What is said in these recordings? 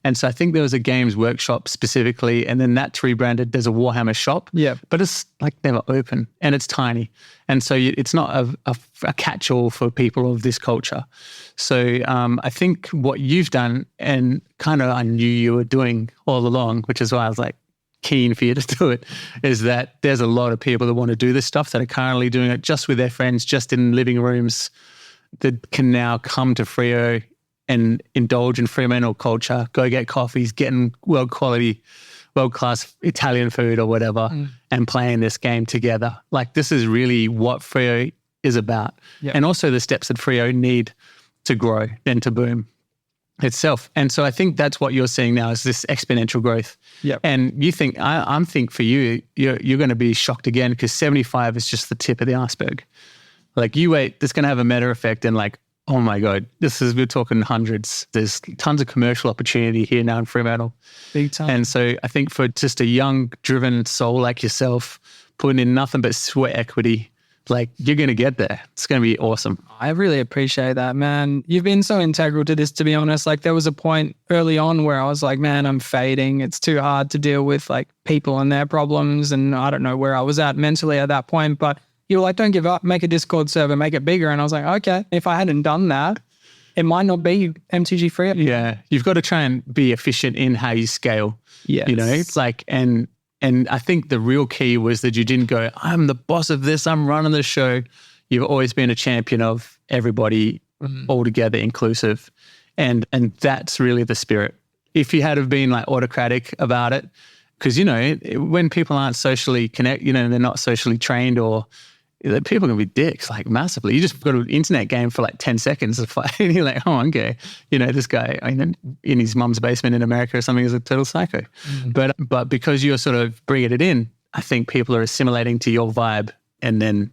And so I think there was a games workshop specifically, and then that's rebranded. There's a Warhammer shop, but it's like never open and it's tiny. And so it's not a catch-all for people of this culture. So I think what you've done, and kind of I knew you were doing all along, which is why I was like keen for you to do it, is that there's a lot of people that want to do this stuff that are currently doing it just with their friends, just in living rooms, that can now come to Freo and indulge in Fremantle culture, go get coffees, getting world-class Italian food or whatever, and playing this game together. Like, this is really what Freo is about. Yep. And also the steps that Freo need to grow and to boom itself. And so I think that's what you're seeing now, is this exponential growth. Yep. And you think, I think for you, you're going to be shocked again, because 75 is just the tip of the iceberg. Like, you wait, this going to have a meta effect, and like, oh my God, we're talking hundreds. There's tons of commercial opportunity here now in Fremantle. Big time. And so I think for just a young, driven soul like yourself, putting in nothing but sweat equity, like, you're going to get there. It's going to be awesome. I really appreciate that, man. You've been so integral to this, to be honest. Like, there was a point early on where I was like, man, I'm fading. It's too hard to deal with like people and their problems. And I don't know where I was at mentally at that point, but you were like, don't give up, make a Discord server, make it bigger. And I was like, okay, if I hadn't done that, it might not be MTG Freo. Yeah. You've got to try and be efficient in how you scale. Yes. You know, it's like, and I think the real key was that you didn't go, I'm the boss of this, I'm running the show. You've always been a champion of everybody, all together, inclusive. And that's really the spirit. If you had have been like autocratic about it, because, you know, when people aren't socially connected, you know, they're not socially trained, or people can be dicks, like, massively. You just got an internet game for like 10 seconds and you're like, oh, okay. You know, this guy in his mum's basement in America or something is a total psycho. But because you're sort of bringing it in, I think people are assimilating to your vibe, and then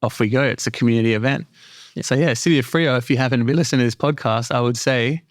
off we go. It's a community event. Yeah. So yeah, City of Freo, if you haven't been listening to this podcast, I would say,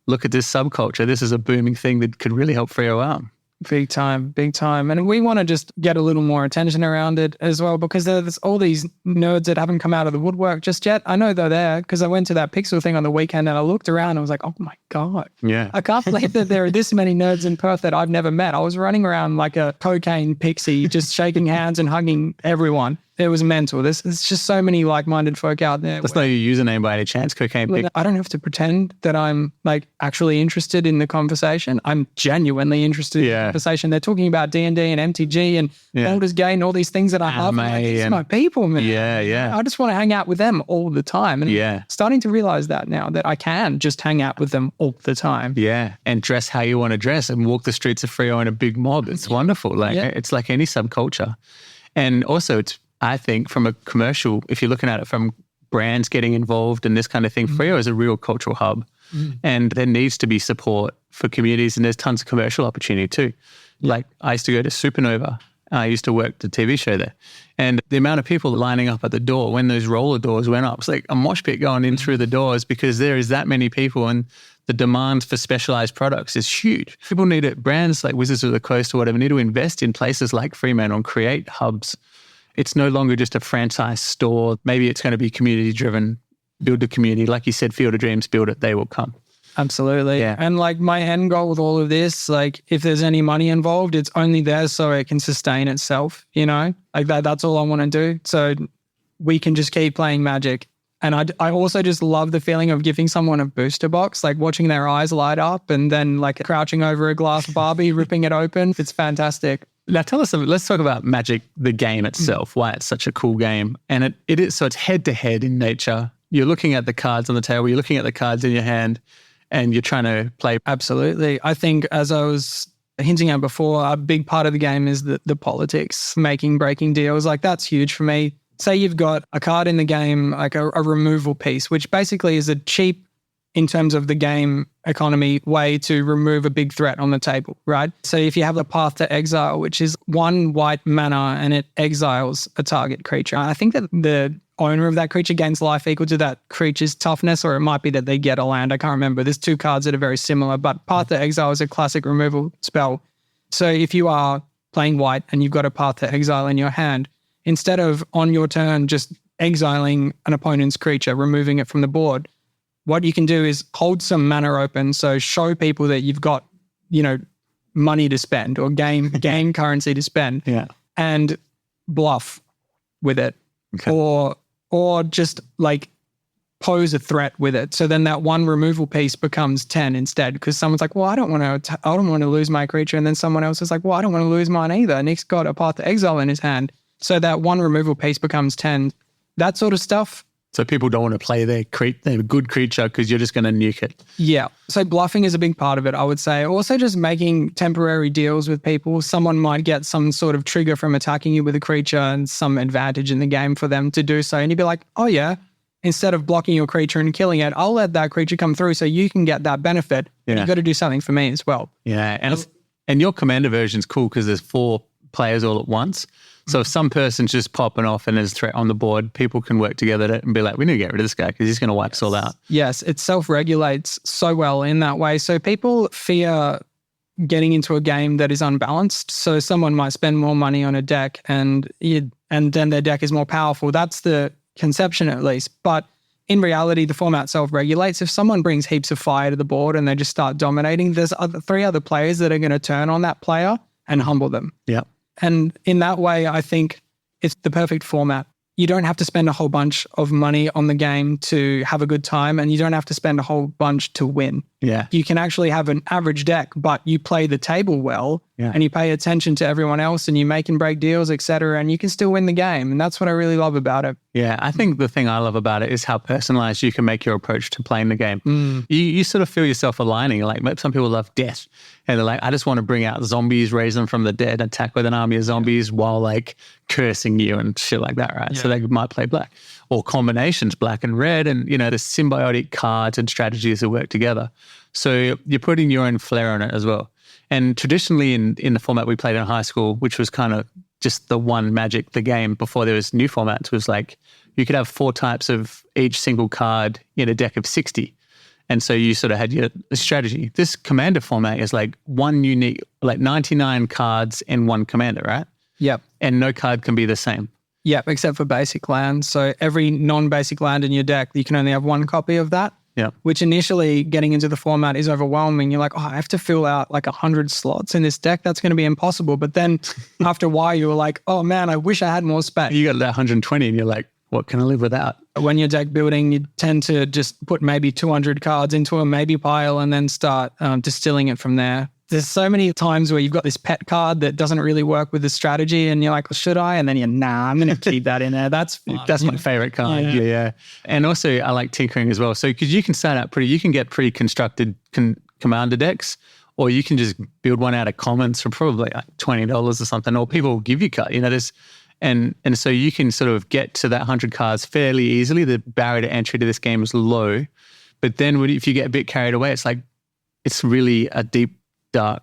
look at this subculture. This is a booming thing that could really help Freo out. Big time, big time. And we want to just get a little more attention around it as well, because there's all these nerds that haven't come out of the woodwork just yet. I know they're there because I went to that Pixel thing on the weekend and I looked around and I was like, oh my God. Yeah. I can't believe that there are this many nerds in Perth that I've never met. I was running around like a cocaine pixie, just shaking hands and hugging everyone. It was mental. There's just so many like-minded folk out there. That's not your username by any chance, Cocaine Pixie. I don't have to pretend that I'm like actually interested in the conversation. I'm genuinely interested in the conversation. They're talking about D&D and MTG and Baldur's Gate and all these things that I love. Like, these are my people, man. Yeah. I just want to hang out with them all the time. And starting to realize that now, that I can just hang out with them all the time. Yeah. And dress how you want to dress and walk the streets of Freo in a big mob. It's wonderful. Like, it's like any subculture. And also it's, I think, from a commercial, if you're looking at it from brands getting involved and this kind of thing, Freo is a real cultural hub. And there needs to be support for communities, and there's tons of commercial opportunity too. Like, I used to go to Supernova. I used to work the TV show there. And the amount of people lining up at the door when those roller doors went up, it's like a mosh pit going in through the doors, because there is that many people, and the demand for specialized products is huge. People need it. Brands like Wizards of the Coast or whatever need to invest in places like Fremantle and create hubs. It's no longer just a franchise store. Maybe it's going to be community driven. Build the community. Like you said, Field of Dreams, build it, they will come. Absolutely. Yeah. And like, my end goal with all of this, like, if there's any money involved, it's only there so it can sustain itself, you know? Like, that's all I want to do. So we can just keep playing Magic. And I also just love the feeling of giving someone a booster box, like watching their eyes light up and then like crouching over a glass Barbie, ripping it open. It's fantastic. Now tell us, let's talk about Magic, the game itself, why it's such a cool game. And it is, so it's head to head in nature. You're looking at the cards on the table, you're looking at the cards in your hand, and you're trying to play. Absolutely. I think, as I was hinting at before, a big part of the game is the politics, breaking deals. Like, that's huge for me. Say you've got a card in the game, like a removal piece, which basically is a cheap, in terms of the game economy, way to remove a big threat on the table, right? So if you have the Path to Exile, which is 1 white mana and it exiles a target creature, I think that the owner of that creature gains life equal to that creature's toughness, or it might be that they get a land. I can't remember. There's 2 cards that are very similar, but Path to Exile is a classic removal spell. So if you are playing white and you've got a Path to Exile in your hand, instead of on your turn just exiling an opponent's creature, removing it from the board, what you can do is hold some mana open, so show people that you've got money to spend or game currency to spend, and bluff with it, or just like pose a threat with it. So then that one removal piece becomes 10 instead, because someone's like, well, I don't want to lose my creature, and then someone else is like, well, I don't want to lose mine either. Nick's got a Path to Exile in his hand, so that one removal piece becomes 10. That sort of stuff. So people don't want to play their good creature because you're just going to nuke it. Yeah. So bluffing is a big part of it, I would say. Also just making temporary deals with people. Someone might get some sort of trigger from attacking you with a creature and some advantage in the game for them to do so. And you'd be like, oh yeah, instead of blocking your creature and killing it, I'll let that creature come through so you can get that benefit. Yeah. You've got to do something for me as well. Yeah. And your commander version is cool because there's 4 players all at once. So if some person's just popping off and there's a threat on the board, people can work together and be like, we need to get rid of this guy because he's going to wipe us all out. Yes, it self-regulates so well in that way. So people fear getting into a game that is unbalanced. So someone might spend more money on a deck and then their deck is more powerful. That's the conception at least. But in reality, the format self-regulates. If someone brings heaps of fire to the board and they just start dominating, there's 3 other players that are going to turn on that player and humble them. Yeah. And in that way, I think it's the perfect format. You don't have to spend a whole bunch of money on the game to have a good time, and you don't have to spend a whole bunch to win. Yeah. You can actually have an average deck, but you play the table well, and you pay attention to everyone else, and you make and break deals, etc., and you can still win the game. And that's what I really love about it. Yeah, I think the thing I love about it is how personalized you can make your approach to playing the game. You sort of feel yourself aligning. Like some people love death, and they're like, I just want to bring out zombies, raise them from the dead, attack with an army of zombies while like cursing you and shit like that, right? Yeah. So they might play black. Or combinations, black and red, and the symbiotic cards and strategies that work together. So you're putting your own flair on it as well. And traditionally in the format we played in high school, which was kind of just the one Magic, the game before there was new formats, was like you could have 4 types of each single card in a deck of 60. And so you sort of had your strategy. This commander format is like one unique, like 99 cards in one commander, right? Yep. And no card can be the same. Yep, except for basic land. So every non-basic land in your deck, you can only have 1 copy of that. Yeah. Which initially getting into the format is overwhelming. You're like, oh, I have to fill out like 100 slots in this deck. That's going to be impossible. But then after a while, you were like, oh man, I wish I had more space. You got that 120 and you're like, what can I live without? When you're deck building, you tend to just put maybe 200 cards into a maybe pile and then start distilling it from there. There's so many times where you've got this pet card that doesn't really work with the strategy and you're like, well, should I? And then you're, nah, I'm going to keep that in there. That's fun. That's my favorite card. Yeah. And also I like tinkering as well. So because you can start out you can get pre-constructed commander decks, or you can just build one out of commons for probably like $20 or something, or people will give you cards, and so you can sort of get to that 100 cards fairly easily. The barrier to entry to this game is low. But then if you get a bit carried away, it's really a deep, dark,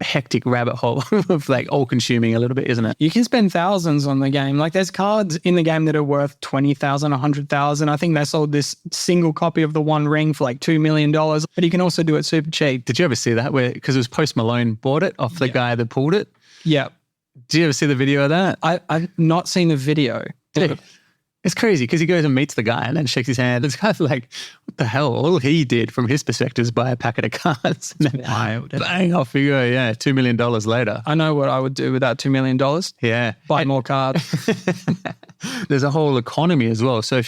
hectic rabbit hole of like all consuming a little bit, isn't it? You can spend thousands on the game. Like there's cards in the game that are worth 20,000, 100,000. I think they sold this single copy of the One Ring for like $2 million, but you can also do it super cheap. Did you ever see that because it was Post Malone bought it off the guy that pulled it? Yeah. Did you ever see the video of that? I've not seen the video. Dude, it's crazy because he goes and meets the guy and then shakes his hand. It's kind of like, what the hell? All he did from his perspective is buy a packet of cards. Wild. Bang, off you go. Yeah, $2 million later. I know what I would do with that $2 million. Yeah. Buy more cards. There's a whole economy as well. So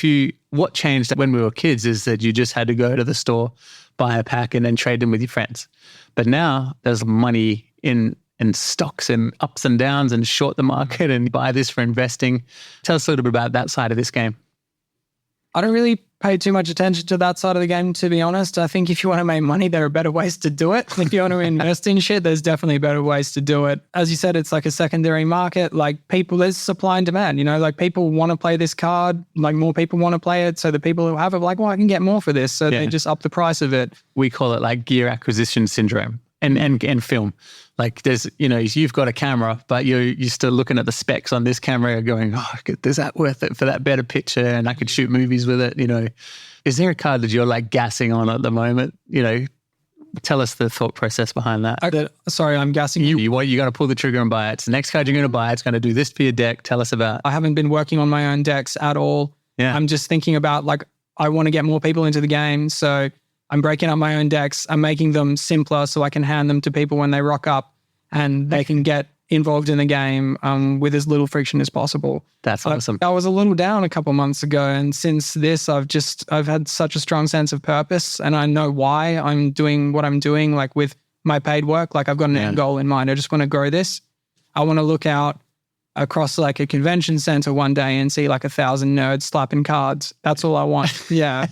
what changed when we were kids is that you just had to go to the store, buy a pack and then trade them with your friends. But now there's money in stocks and ups and downs and short the market and buy this for investing. Tell us a little bit about that side of this game. I don't really pay too much attention to that side of the game, to be honest. I think if you want to make money, there are better ways to do it. If you want to invest in shit, there's definitely better ways to do it. As you said, it's like a secondary market. Like there's supply and demand, like people want to play this card, like more people want to play it. So the people who have it are like, well, I can get more for this. So they just up the price of it. We call it like gear acquisition syndrome and film. Like there's, you've got a camera, but you're still looking at the specs on this camera going, oh, is that worth it for that better picture? And I could shoot movies with it, Is there a card that you're like gassing on at the moment? Tell us the thought process behind that. Sorry, I'm gassing. You got to pull the trigger and buy it. It's the next card you're going to buy. It's going to do this for your deck. Tell us about. I haven't been working on my own decks at all. Yeah. I'm just thinking about I want to get more people into the game. So I'm breaking up my own decks. I'm making them simpler so I can hand them to people when they rock up and they can get involved in the game with as little friction as possible. That's awesome. I was a little down a couple months ago, and since this, I've had such a strong sense of purpose, and I know why I'm doing what I'm doing, like with my paid work. Like I've got an end goal in mind. I just want to grow this. I want to look out across like a convention center one day and see like 1,000 nerds slapping cards. That's all I want. Yeah.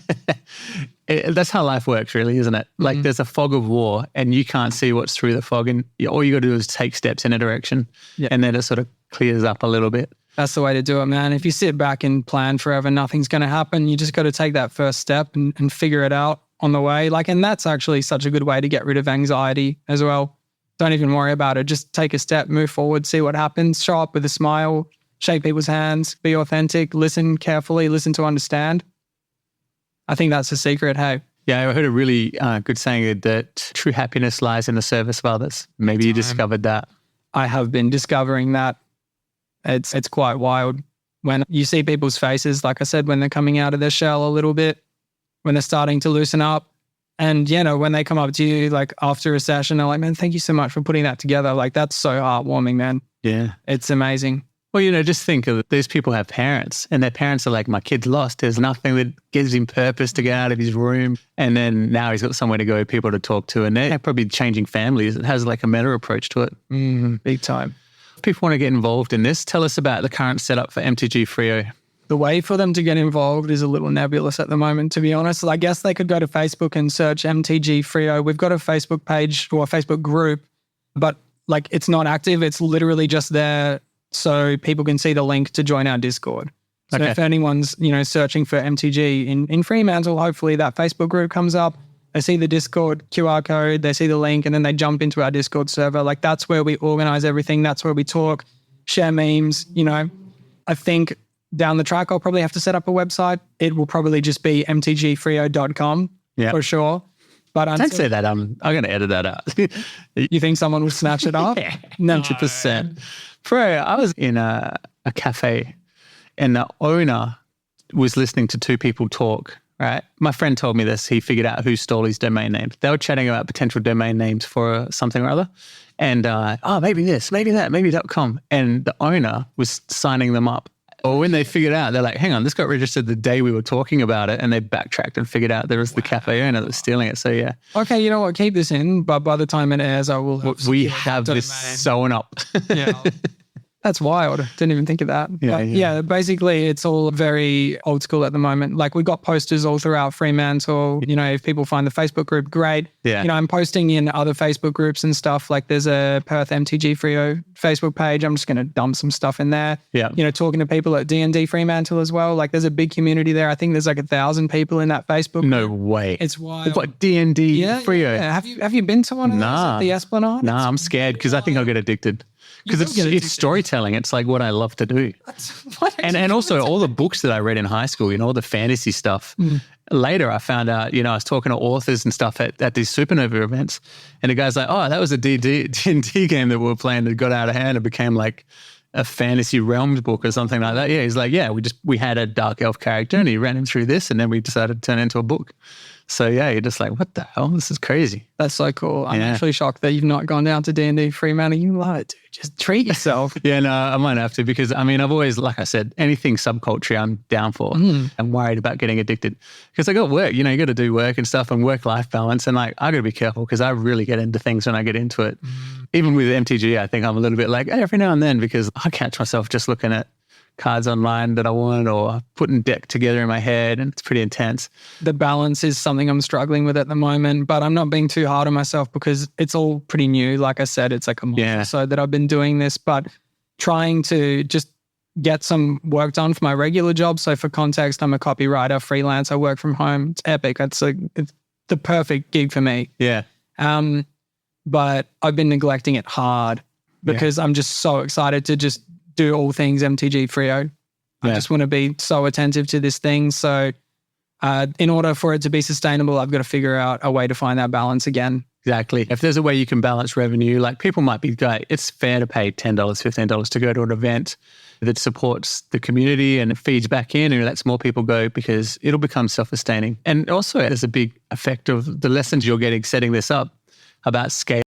That's how life works, really, isn't it? Like there's a fog of war and you can't see what's through the fog, and all you got to do is take steps in a direction and then it sort of clears up a little bit. That's the way to do it, man. If you sit back and plan forever, nothing's going to happen. You just got to take that first step and figure it out on the way. Like, and that's actually such a good way to get rid of anxiety as well. Don't even worry about it. Just take a step, move forward, see what happens, show up with a smile, shake people's hands, be authentic, listen carefully, listen to understand. I think that's the secret, hey? Yeah, I heard a really good saying that true happiness lies in the service of others. Maybe you discovered that. I have been discovering that. It's quite wild. When you see people's faces, like I said, when they're coming out of their shell a little bit, when they're starting to loosen up, and, you know, when they come up to you, like after a session, they're like, man, thank you so much for putting that together. Like, that's so heartwarming, man. Yeah. It's amazing. Well, you know, just think of these people have parents and their parents are like, my kid's lost. There's nothing that gives him purpose to get out of his room. And then now he's got somewhere to go, people to talk to, and they're probably changing families. It has like a meta approach to it. Big time. If people want to get involved in this, tell us about the current setup for MTG Freo. The way for them to get involved is a little nebulous at the moment, to be honest. I guess they could go to Facebook and search MTG Freo. We've got a Facebook page or a Facebook group, but like it's not active. It's literally just there so people can see the link to join our Discord. So if anyone's, you know, searching for MTG in Fremantle, hopefully that Facebook group comes up. They see the Discord QR code, they see the link, and then they jump into our Discord server. Like that's where we organize everything. That's where we talk, share memes, you know. I think down the track, I'll probably have to set up a website. It will probably just be mtgfreo.com for sure. But don't say that. I'm going to edit that out. You think someone will snatch it up? No. 100%. Freo, I was in a cafe and the owner was listening to two people talk, right? My friend told me this. He figured out who stole his domain names. They were chatting about potential domain names for something or other. And, maybe this, maybe that, maybe .com. And the owner was signing them up. Or when they figured out, they're like, hang on, this got registered the day we were talking about it, and they backtracked and figured out there was the cafe owner that was stealing it. So, yeah. Okay, you know what? Keep this in, but by the time it airs, I will have... We have this sewn up. Yeah. That's wild. Didn't even think of that. Yeah, basically it's all very old school at the moment. Like we've got posters all throughout Fremantle. You know, if people find the Facebook group, great. Yeah. You know, I'm posting in other Facebook groups and stuff. Like there's a Perth MTG Freo Facebook page. I'm just going to dump some stuff in there. Yeah. You know, talking to people at D&D Fremantle as well. Like there's a big community there. I think there's like 1,000 people in that Facebook No group. way. It's wild. What, D&D Freo? Yeah. Have you been to one of those at the Esplanade? Nah, I'm scared because I think I'll get addicted. Because it's storytelling. It's like what I love to do. And also all the books that I read in high school, you know, all the fantasy stuff. Later I found out, you know, I was talking to authors and stuff at these Supernova events. And the guy's like, oh, that was a D&D game that we were playing that got out of hand and became like a fantasy realms book or something like that. Yeah, he's like, yeah, we had a dark elf character and he ran him through this and then we decided to turn it into a book. So yeah, you're just like, what the hell? This is crazy. That's so cool. I'm actually shocked that you've not gone down to D&D Fremantle. You love it, dude. Just treat yourself. Yeah, no, I might have to because, I mean, I've always, like I said, anything subculture I'm down for. I'm worried about getting addicted because I got work. You know, you got to do work and stuff and work-life balance. And like, I got to be careful because I really get into things when I get into it. Even with MTG, I think I'm a little bit like every now and then because I catch myself just looking at cards online that I want or putting deck together in my head, and it's pretty intense. The balance is something I'm struggling with at the moment, but I'm not being too hard on myself because it's all pretty new. Like I said, it's like a month or so that I've been doing this, but trying to just get some work done for my regular job. So for context, I'm a copywriter, freelance, I work from home. It's epic. It's the perfect gig for me. Yeah. But I've been neglecting it hard because I'm just so excited to just do all things MTG Freo. I just want to be so attentive to this thing. So in order for it to be sustainable, I've got to figure out a way to find that balance again. Exactly. If there's a way you can balance revenue, like people might be going, it's fair to pay $10, $15 to go to an event that supports the community and it feeds back in and lets more people go, because it'll become self-sustaining. And also there's a big effect of the lessons you're getting setting this up about scale.